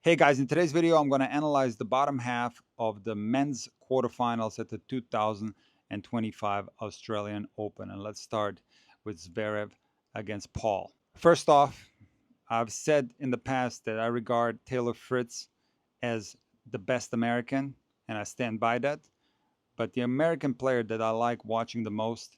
Hey guys, in today's video, I'm going to analyze the bottom half of the men's quarterfinals at the 2025 Australian Open. And let's start with Zverev against Paul. First off, I've said in the past that I regard Taylor Fritz as the best American, and I stand by that. But the American player that I like watching the most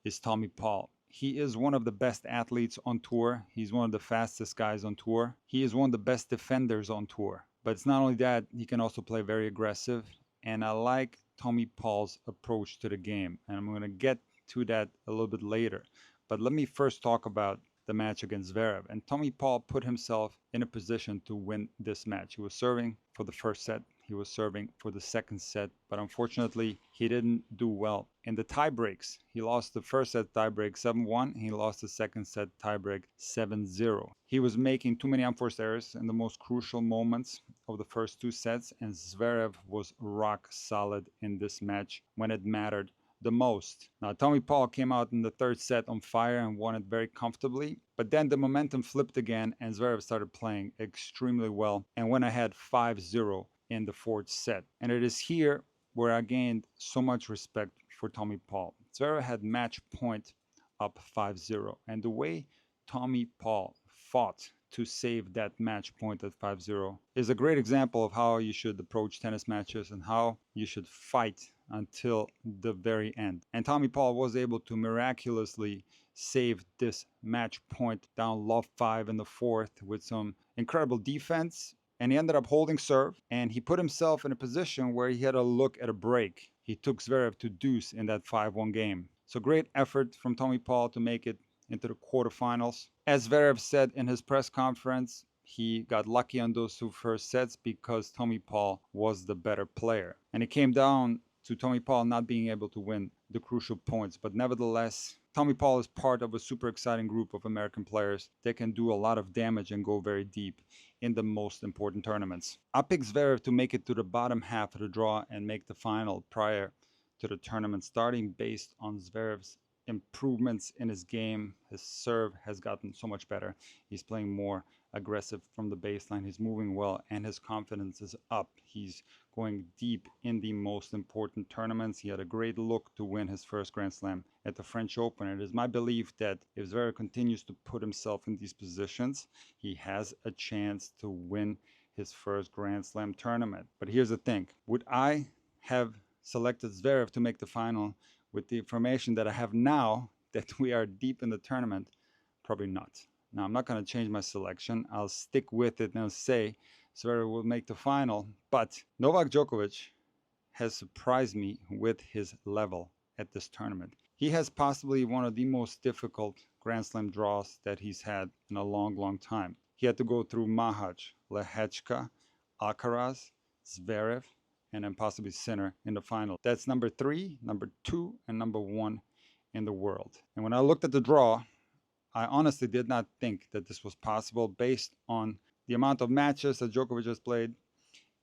is Tommy Paul. He is one of the best athletes on tour. He's one of the fastest guys on tour. He is one of the best defenders on tour. But it's not only that, he can also play very aggressive. And I like Tommy Paul's approach to the game. And I'm going to get to that a little bit later. But let me first talk about the match against Zverev. And Tommy Paul put himself in a position to win this match. He was serving for the first set. He was serving for the second set, but unfortunately, he didn't do well in the tie breaks. He lost the first set tiebreak 7-1. He lost the second set tiebreak 7-0. He was making too many unforced errors in the most crucial moments of the first two sets, and Zverev was rock solid in this match when it mattered the most. Now, Tommy Paul came out in the third set on fire and won it very comfortably, but then the momentum flipped again and Zverev started playing extremely well and went ahead 5-0 in the fourth set. And it is here where I gained so much respect for Tommy Paul. Zverev had match point up 5-0, and the way Tommy Paul fought to save that match point at 5-0 is a great example of how you should approach tennis matches and how you should fight until the very end. And Tommy Paul was able to miraculously save this match point down love 5 in the fourth with some incredible defense. And he ended up holding serve, and he put himself in a position where he had a look at a break. He took Zverev to deuce in that 5-1 game. So great effort from Tommy Paul to make it into the quarterfinals. As Zverev said in his press conference, he got lucky on those two first sets because Tommy Paul was the better player. And it came down to Tommy Paul not being able to win the crucial points. But nevertheless, Tommy Paul is part of a super exciting group of American players that can do a lot of damage and go very deep in the most important tournaments. I picked Zverev to make it to the bottom half of the draw and make the final prior to the tournament starting based on Zverev's improvements in his game. His serve has gotten so much better. He's playing more aggressive from the baseline. He's moving well and his confidence is up. He's going deep in the most important tournaments. He had a great look to win his first Grand Slam at the French Open. It is my belief that if Zverev continues to put himself in these positions, he has a chance to win his first Grand Slam tournament. But here's the thing. Would I have selected Zverev to make the final with the information that I have now that we are deep in the tournament? Probably not. Now, I'm not going to change my selection. I'll stick with it and I'll say Zverev will make the final. But Novak Djokovic has surprised me with his level at this tournament. He has possibly one of the most difficult Grand Slam draws that he's had in a long, long time. He had to go through Mahaj, Lehechka, Alcaraz, Zverev, and then possibly Sinner in the final. That's number 3, number 2, and number 1 in the world. And when I looked at the draw, I honestly did not think that this was possible based on the amount of matches that Djokovic has played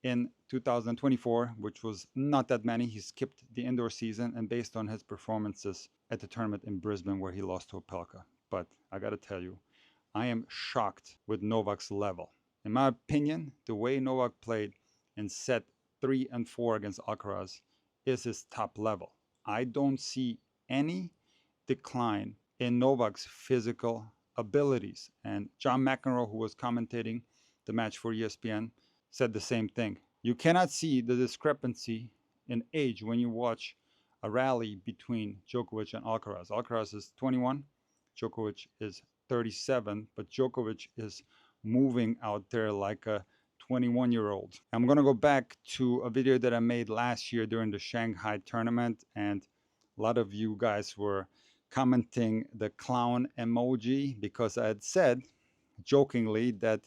in 2024, which was not that many. He skipped the indoor season, and based on his performances at the tournament in Brisbane where he lost to Opelka. But I got to tell you, I am shocked with Novak's level. In my opinion, the way Novak played in set 3 and 4 against Alcaraz is his top level. I don't see any decline in Novak's physical abilities. And John McEnroe, who was commentating the match for ESPN, said the same thing. You cannot see the discrepancy in age when you watch a rally between Djokovic and Alcaraz. Alcaraz is 21, Djokovic is 37, but Djokovic is moving out there like a 21-year-old. I'm going to go back to a video that I made last year during the Shanghai tournament, and a lot of you guys were commenting the clown emoji because I had said jokingly that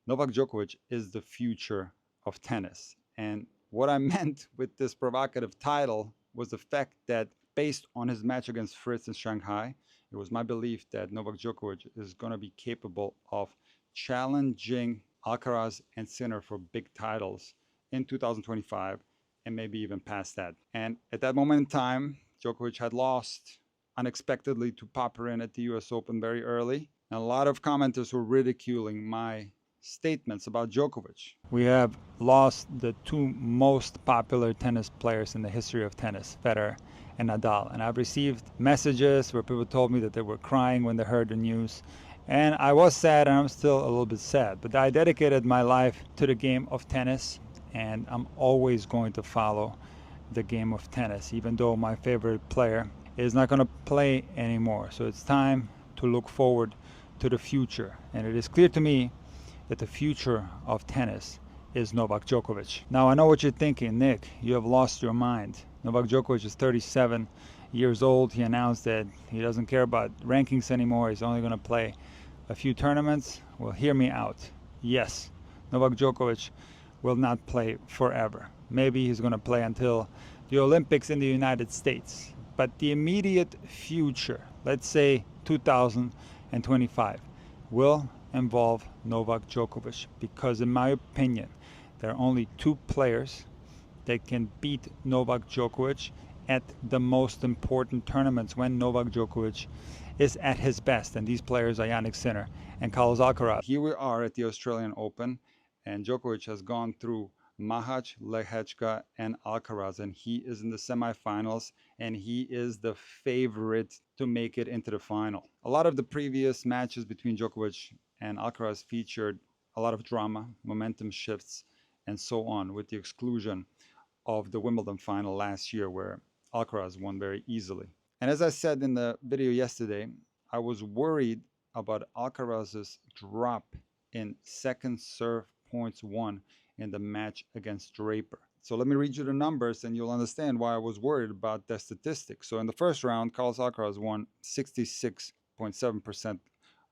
Novak Djokovic is the future of tennis. And what I meant with this provocative title was the fact that based on his match against Fritz in Shanghai, it was my belief that Novak Djokovic is going to be capable of challenging Alcaraz and Sinner for big titles in 2025 and maybe even past that. And at that moment in time, Djokovic had lost unexpectedly to Popyrin at the US Open very early. And a lot of commenters were ridiculing my statements about Djokovic. We have lost the two most popular tennis players in the history of tennis, Federer and Nadal. And I've received messages where people told me that they were crying when they heard the news. And I was sad, and I'm still a little bit sad. But I dedicated my life to the game of tennis, and I'm always going to follow the game of tennis, even though my favorite player is not going to play anymore. So it's time to look forward to the future. And it is clear to me that the future of tennis is Novak Djokovic. Now, I know what you're thinking, Nick. You have lost your mind. Novak Djokovic is 37 years old. He announced that he doesn't care about rankings anymore. He's only going to play a few tournaments. Well, hear me out. Yes, Novak Djokovic will not play forever. Maybe he's going to play until the Olympics in the United States. But the immediate future, let's say 2025, will involve Novak Djokovic, because in my opinion, there are only two players that can beat Novak Djokovic at the most important tournaments when Novak Djokovic is at his best. And these players are Jannik Sinner and Carlos Alcaraz. Here we are at the Australian Open, and Djokovic has gone through Mahac, Lehechka, and Alcaraz, and he is in the semifinals, and he is the favorite to make it into the final. A lot of the previous matches between Djokovic and Alcaraz featured a lot of drama, momentum shifts, and so on, with the exclusion of the Wimbledon final last year, where Alcaraz won very easily. And as I said in the video yesterday, I was worried about Alcaraz's drop in second serve points won in the match against Draper. So let me read you the numbers and you'll understand why I was worried about that statistic. So in the first round, Carlos Alcaraz won 66.7%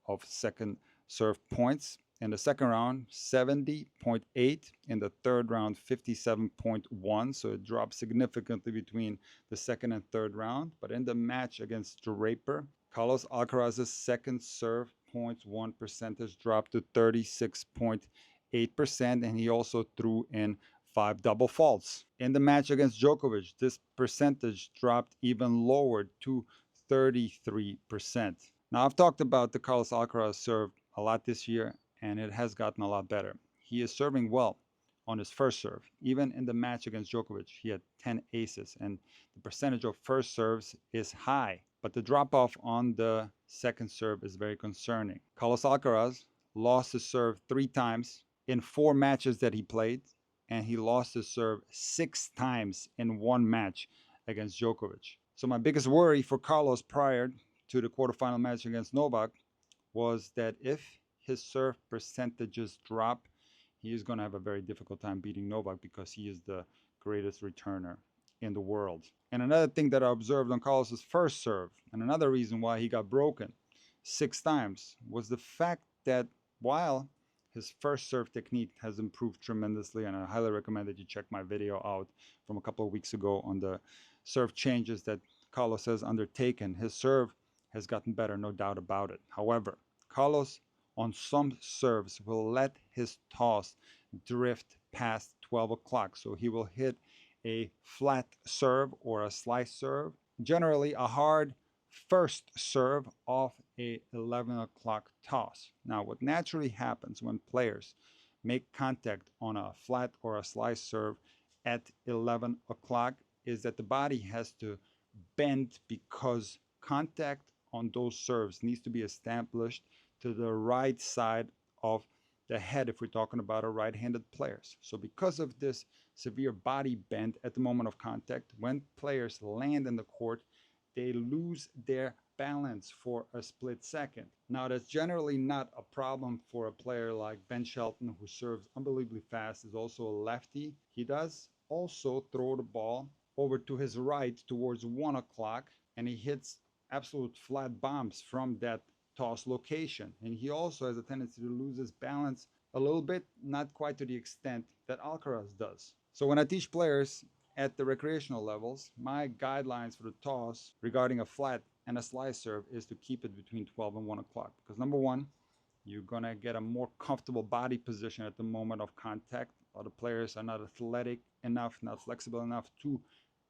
of second serve points. In the second round, 70.8. In the third round, 57.1. So it dropped significantly between the second and third round. But in the match against Draper, Carlos Alcaraz's second serve points won percentage dropped to 36.8%. And he also threw in 5 double faults. In the match against Djokovic, this percentage dropped even lower to 33%. Now, I've talked about the Carlos Alcaraz serve a lot this year, and it has gotten a lot better. He is serving well on his first serve. Even in the match against Djokovic, he had 10 aces, and the percentage of first serves is high. But the drop-off on the second serve is very concerning. Carlos Alcaraz lost his serve 3 times in 4 matches that he played, and he lost his serve 6 times in 1 match against Djokovic. So my biggest worry for Carlos prior to the quarterfinal match against Novak was that if his serve percentages drop, he is going to have a very difficult time beating Novak, because he is the greatest returner in the world. And another thing that I observed on Carlos's first serve, and another reason why he got broken 6 times, was the fact that while his first serve technique has improved tremendously, and I highly recommend that you check my video out from a couple of weeks ago on the serve changes that Carlos has undertaken, his serve has gotten better, no doubt about it. However, Carlos on some serves will let his toss drift past 12 o'clock. So he will hit a flat serve or a slice serve, generally a hard first serve off a 11 o'clock toss. Now, what naturally happens when players make contact on a flat or a slice serve at 11 o'clock is that the body has to bend, because contact on those serves needs to be established to the right side of the head if we're talking about a right-handed players. So because of this severe body bend at the moment of contact, when players land in the court, they lose their balance for a split second. Now, that's generally not a problem for a player like Ben Shelton, who serves unbelievably fast, is also a lefty. He does also throw the ball over to his right towards 1 o'clock, and he hits absolute flat bombs from that toss location. And he also has a tendency to lose his balance a little bit, not quite to the extent that Alcaraz does. So when I teach players at the recreational levels, my guidelines for the toss regarding a flat and a slice serve is to keep it between 12 and 1 o'clock. Because number one, you're going to get a more comfortable body position at the moment of contact. A lot of players are not athletic enough, not flexible enough to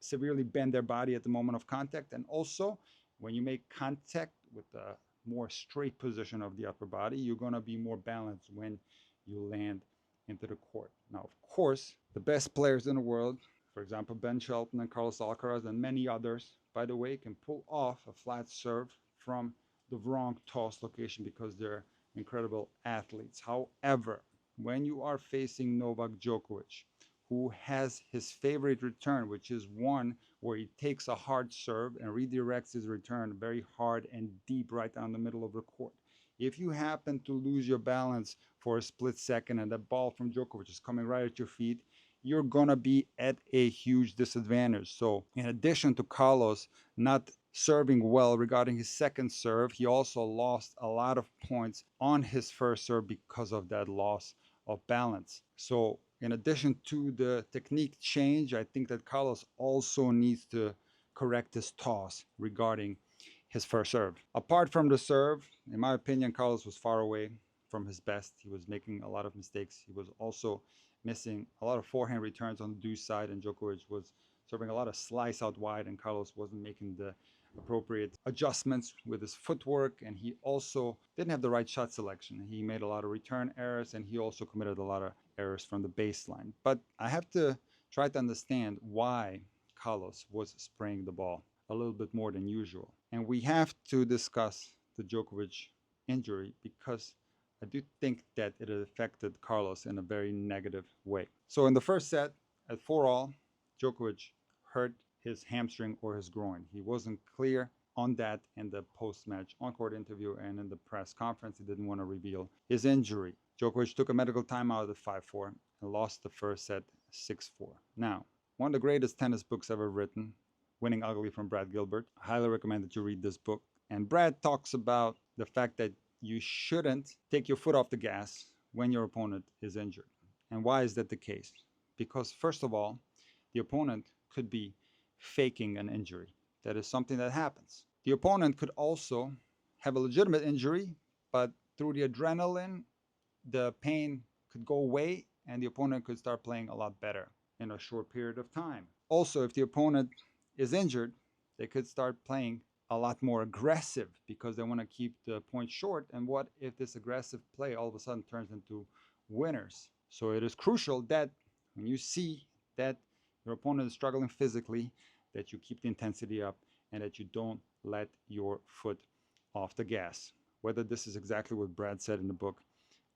severely bend their body at the moment of contact. And also, when you make contact with a more straight position of the upper body, you're going to be more balanced when you land into the court. Now, of course, the best players in the world, for example, Ben Shelton and Carlos Alcaraz and many others, by the way, can pull off a flat serve from the wrong toss location because they're incredible athletes. However, when you are facing Novak Djokovic, who has his favorite return, which is one where he takes a hard serve and redirects his return very hard and deep right down the middle of the court. If you happen to lose your balance for a split second and the ball from Djokovic is coming right at your feet, you're going to be at a huge disadvantage. So, in addition to Carlos not serving well regarding his second serve, he also lost a lot of points on his first serve because of that loss of balance. So, in addition to the technique change, I think that Carlos also needs to correct his toss regarding his first serve. Apart from the serve, in my opinion, Carlos was far away from his best. He was making a lot of mistakes. He was also missing a lot of forehand returns on the deuce side, and Djokovic was serving a lot of slice out wide, and Carlos wasn't making the appropriate adjustments with his footwork, and he also didn't have the right shot selection. He made a lot of return errors, and he also committed a lot of errors from the baseline. But I have to try to understand why Carlos was spraying the ball a little bit more than usual. And we have to discuss the Djokovic injury because I do think that it affected Carlos in a very negative way. So in the first set, at 4-all, Djokovic hurt his hamstring or his groin. He wasn't clear on that in the post-match on-court interview and in the press conference. He didn't want to reveal his injury. Djokovic took a medical timeout at 5-4 and lost the first set 6-4. Now, one of the greatest tennis books ever written, Winning Ugly from Brad Gilbert. I highly recommend that you read this book. And Brad talks about the fact that you shouldn't take your foot off the gas when your opponent is injured. And why is that the case? Because first of all, the opponent could be faking an injury. That is something that happens. The opponent could also have a legitimate injury, but through the adrenaline, the pain could go away and the opponent could start playing a lot better in a short period of time. Also, if the opponent is injured, they could start playing a lot more aggressive because they want to keep the point short. And what if this aggressive play all of a sudden turns into winners? So it is crucial that when you see that your opponent is struggling physically, that you keep the intensity up and that you don't let your foot off the gas. Whether this is exactly what Brad said in the book,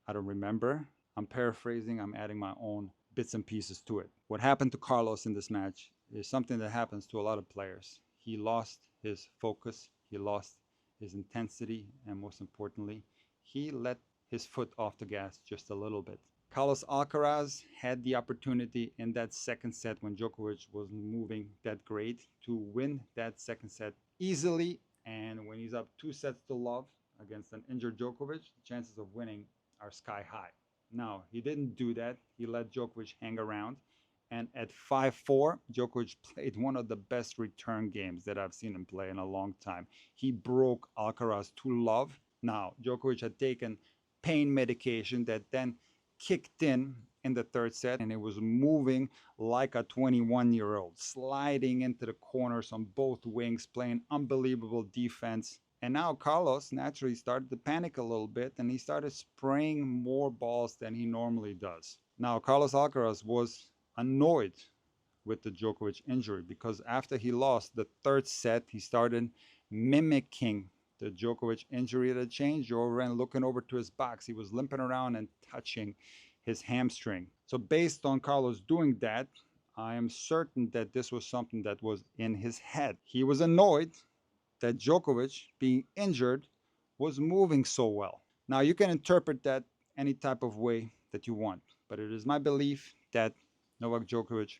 I don't remember. I'm paraphrasing, I'm adding my own bits and pieces to it. What happened to Carlos in this match is something that happens to a lot of players. He lost his focus, he lost his intensity, and most importantly, he let his foot off the gas just a little bit. Carlos Alcaraz had the opportunity in that second set when Djokovic was moving that great to win that second set easily. And when he's up 2-0 against an injured Djokovic, the chances of winning are sky high. Now, he didn't do that. He let Djokovic hang around. And at 5-4, Djokovic played one of the best return games that I've seen him play in a long time. He broke Alcaraz to love. Now, Djokovic had taken pain medication that then kicked in the third set, and it was moving like a 21-year-old, sliding into the corners on both wings, playing unbelievable defense. And now Carlos naturally started to panic a little bit, and he started spraying more balls than he normally does. Now, Carlos Alcaraz was annoyed with the Djokovic injury because after he lost the third set, he started mimicking the Djokovic injury that changed over and looking over to his box. He was limping around and touching his hamstring. So based on Carlos doing that, I am certain that this was something that was in his head. He was annoyed that Djokovic, being injured, was moving so well. Now, you can interpret that any type of way that you want, but it is my belief that Novak Djokovic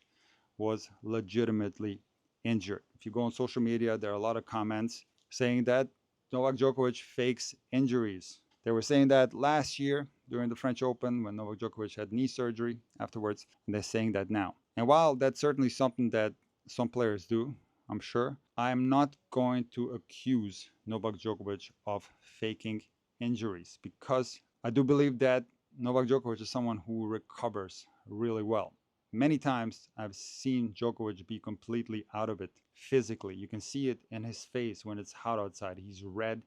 was legitimately injured. If you go on social media, there are a lot of comments saying that Novak Djokovic fakes injuries. They were saying that last year during the French Open when Novak Djokovic had knee surgery afterwards, and they're saying that now. And while that's certainly something that some players do, I'm sure, I am not going to accuse Novak Djokovic of faking injuries because I do believe that Novak Djokovic is someone who recovers really well. Many times I've seen Djokovic be completely out of it physically. You can see it in his face when it's hot outside. He's red.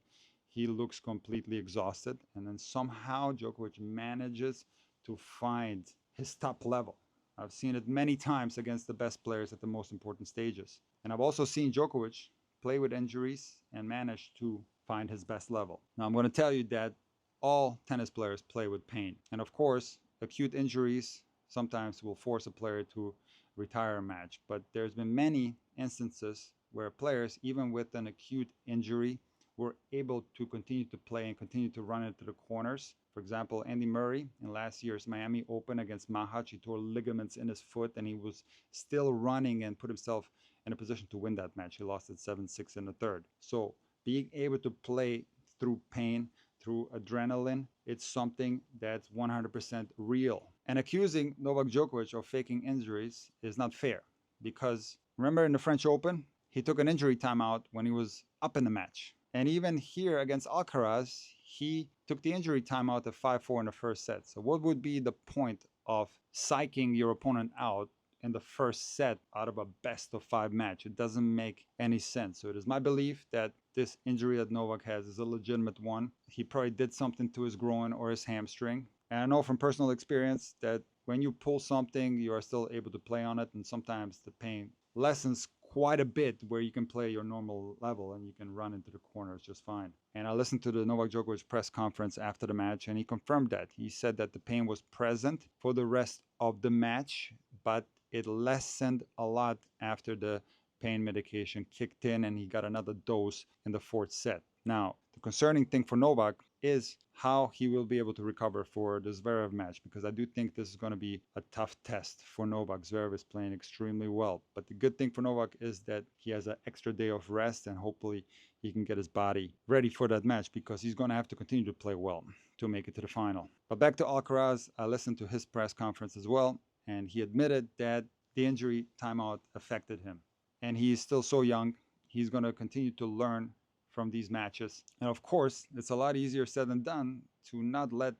He looks completely exhausted. And then somehow Djokovic manages to find his top level. I've seen it many times against the best players at the most important stages. And I've also seen Djokovic play with injuries and manage to find his best level. Now, I'm going to tell you that all tennis players play with pain. And of course, acute injuries sometimes will force a player to retire a match. But there's been many instances where players, even with an acute injury, were able to continue to play and continue to run into the corners. For example, Andy Murray in last year's Miami Open against Mahac, he tore ligaments in his foot and he was still running and put himself in a position to win that match. He lost at 7-6 in the third. So being able to play through pain, through adrenaline, it's something that's 100% real. And accusing Novak Djokovic of faking injuries is not fair because remember in the French Open, he took an injury timeout when he was up in the match. And even here against Alcaraz, he took the injury timeout at 5-4 in the first set. So what would be the point of psyching your opponent out in the first set out of a best of 5 match? It doesn't make any sense. So it is my belief that this injury that Novak has is a legitimate one. He probably did something to his groin or his hamstring. And I know from personal experience that when you pull something, you are still able to play on it. And sometimes the pain lessens quite a bit where you can play your normal level and you can run into the corners just fine. And I listened to the Novak Djokovic press conference after the match and he confirmed that. He said that the pain was present for the rest of the match, but it lessened a lot after the pain medication kicked in and he got another dose in the fourth set. Now, the concerning thing for Novak is how he will be able to recover for the Zverev match, because I do think this is going to be a tough test for Novak. Zverev is playing extremely well. But the good thing for Novak is that he has an extra day of rest and hopefully he can get his body ready for that match because he's going to have to continue to play well to make it to the final. But back to Alcaraz, I listened to his press conference as well, and he admitted that the injury timeout affected him. And he is still so young. He's going to continue to learn from these matches. And of course, it's a lot easier said than done to not let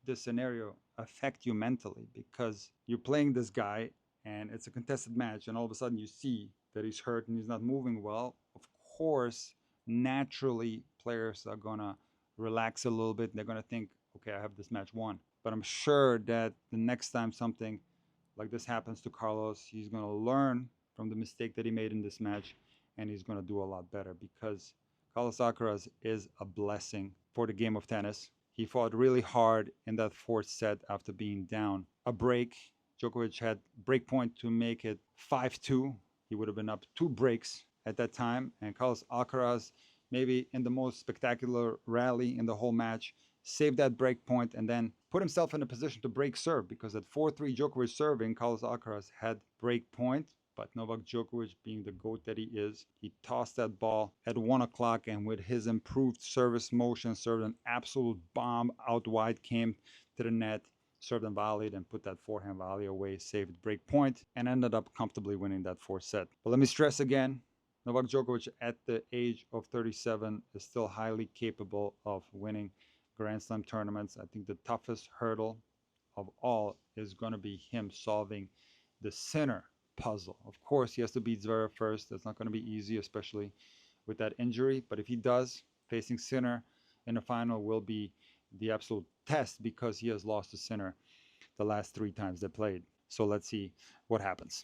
this scenario affect you mentally because you're playing this guy and it's a contested match and all of a sudden you see that he's hurt and he's not moving well. Of course, naturally, players are going to relax a little bit. They're going to think, okay, I have this match won. But I'm sure that the next time something like this happens to Carlos, he's going to learn from the mistake that he made in this match and he's going to do a lot better because Carlos Alcaraz is a blessing for the game of tennis. He fought really hard in that fourth set after being down a break. Djokovic had break point to make it 5-2. He would have been up 2 breaks at that time. And Carlos Alcaraz, maybe in the most spectacular rally in the whole match, saved that break point and then put himself in a position to break serve because at 4-3 Djokovic serving, Carlos Alcaraz had break point. But Novak Djokovic, being the GOAT that he is, he tossed that ball at 1 o'clock and with his improved service motion, served an absolute bomb out wide, came to the net, served and volleyed and put that forehand volley away, saved break point, and ended up comfortably winning that fourth set. But let me stress again, Novak Djokovic at the age of 37 is still highly capable of winning Grand Slam tournaments. I think the toughest hurdle of all is going to be him solving the Sinner puzzle. Of course, he has to beat Zverev first. That's not going to be easy, especially with that injury. But if he does, facing Sinner in the final will be the absolute test because he has lost to Sinner the last 3 times they played. So let's see what happens.